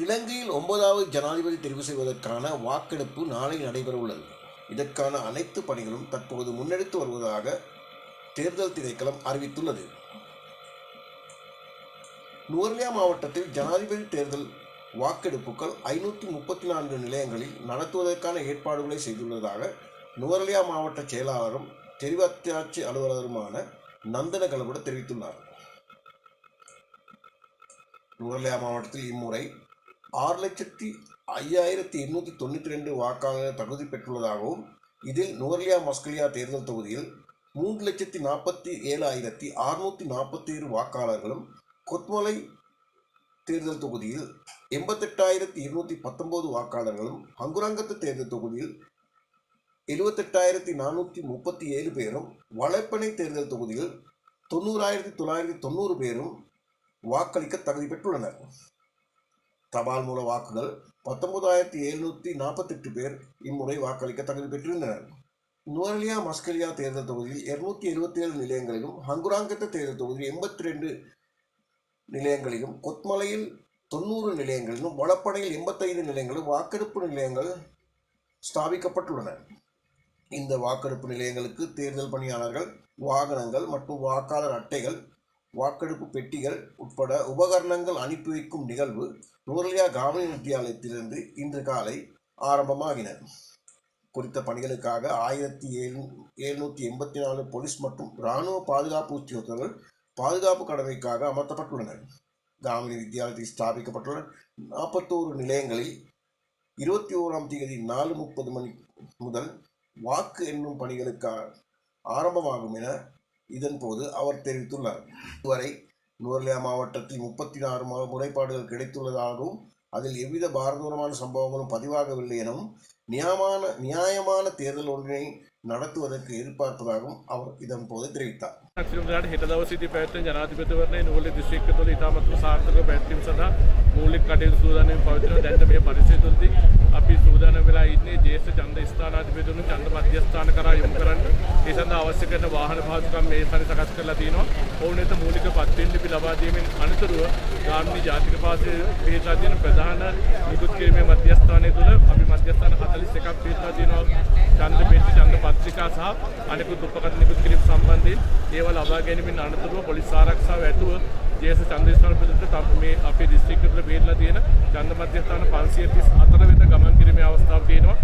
இலங்கையில் 9வது ஜனாதிபதி தெரிவு செய்வதற்கான வாக்கெடுப்பு நாளை நடைபெறவுள்ளது. இதற்கான அனைத்து பணிகளும் தற்போது முன்னெடுத்து வருவதாக தேர்தல் திணைக்களம் அறிவித்துள்ளது. நுவரெலியா மாவட்டத்தில் ஜனாதிபதி தேர்தல் வாக்கெடுப்புகள் 534 நிலையங்களில் நடத்துவதற்கான ஏற்பாடுகளை செய்துள்ளதாக நுவரெலியா மாவட்ட செயலாளரும் தெரிவத்தாட்சி அலுவலருமான நந்தன கலபுட தெரிவித்துள்ளார். நுவரெலியா மாவட்டத்தில் இம்முறை 6,05,892 வாக்காளர்கள் தகுதி பெற்றுள்ளதாகவும் இதில் நுவரெலியா மஸ்கலியா தேர்தல் தொகுதியில் 3,47,647 வாக்காளர்களும், கொத்மலை தேர்தல் தொகுதியில் 88,219 வாக்காளர்களும், ஹங்குராங்கத்து தேர்தல் தொகுதியில் 78,437 பேரும், வளப்பனை தேர்தல் தொகுதியில் 90,990 பேரும் வாக்களிக்க தகுதி பெற்றுள்ளனர். தபால் மூல வாக்குகள் 19,748 பேர் இம்முறை வாக்களிக்க தகுதி பெற்றிருந்தனர். நுவரெலியா மஸ்கலியா தேர்தல் தொகுதியில் 277 நிலையங்களிலும், ஹங்குராங்கத்து தேர்தல் தொகுதியில் 82 நிலையங்களிலும், கொத்மலையில் 90 நிலையங்களிலும், வளப்பனையில் 85 நிலையங்களிலும் வாக்கெடுப்பு நிலையங்கள் ஸ்தாபிக்கப்பட்டுள்ளன. இந்த வாக்கெடுப்பு நிலையங்களுக்கு தேர்தல் பணியாளர்கள், வாகனங்கள் மற்றும் வாக்காளர் அட்டைகள், வாக்கெடுப்பு பெட்டிகள் உட்பட உபகரணங்கள் அனுப்பி வைக்கும் நிகழ்வு நுவரெலியா காமினி வித்தியாலயத்திலிருந்து இன்று காலை ஆரம்பமாகின. குறித்த பணிகளுக்காக 1,784 போலீஸ் மற்றும் இராணுவ பாதுகாப்பு உத்தியோகர்கள் பாதுகாப்பு கடமைக்காக அமர்த்தப்பட்டுள்ளனர். காமினி வித்தியாலயத்தில் ஸ்தாபிக்கப்பட்டுள்ள 41 நிலையங்களில் 21ஆம் தேதி 4:30 மணி முதல் வாக்கு எண்ணும் பணிகளுக்காக ஆரம்பமாகும் என இதன்போது அவர் தெரிவித்துள்ளார். இதுவரை நுவரெலியா மாவட்டத்தில் 34 முறைப்பாடுகள் கிடைத்துள்ளதாகவும் அதில் எவ்வித பாரதூரமான சம்பவங்களும் பதிவாகவில்லை எனவும் நியாயமான தேர்தல் ஒன்றினை நடத்துவதற்கு எதிர்பார்ப்பதாகவும் அவர் இதன்போது தெரிவித்தார். හෙට දවසේදී පැවැත්වෙන ජනාධිපතිවරණයේ නුවරඑළිය දිස්ත්‍රික්කය තුළ ඉතාමත්ම සාර්ථකව පැවැත්වීම සඳහා මූලික කටයුතු සූදානම් පවතිනවා. දැන් මේ පරිසරය තුළදී අපි සූදානම් වෙලා ඉන්නේ ජ්‍යෙෂ්ඨ ඡන්ද ස්ථානාධිපතිවරුන් ඡන්ද මධ්‍යස්ථාන කරා යොමු කරන්න. ඒ සඳහා අවශ්‍ය කරන වාහන පහසුකම් මේ පරි සකස් කරලා තියෙනවා. ඔවුන් වෙත මූලික පත්වෙන් ලිපි ලබා දීමෙන් අනතුරුව ගාමිණී ජාතික පාසලේ පිහිටා තියෙන ප්‍රධාන නිකුත් කිරීමේ මධ්‍යස්ථානය තුළ අපි මධ්‍යස්ථාන 41ක් පිහිටා තියෙනවා. ඡන්ද පෙට්ටි, ඡන්ද පත්‍රිකා සහ අනෙකුත් උපකරණ නිකුත් කිරීම සම්බන්ධයෙන් ඒවා ලබා ගැනීමෙන් අනතුරුව පොලිස් ආරක්ෂාව ඇතුව ජේෂ්ඨ ඡන්ද ස්ථානාධිපතිවරුන්ට මේ අපේ දිස්ත්‍රික්කය තුළ පිහිටලා තියෙන ඡන්ද මධ්‍යස්ථාන 534 වෙත ගමන් කිරීමේ අවස්ථාව තියෙනවා.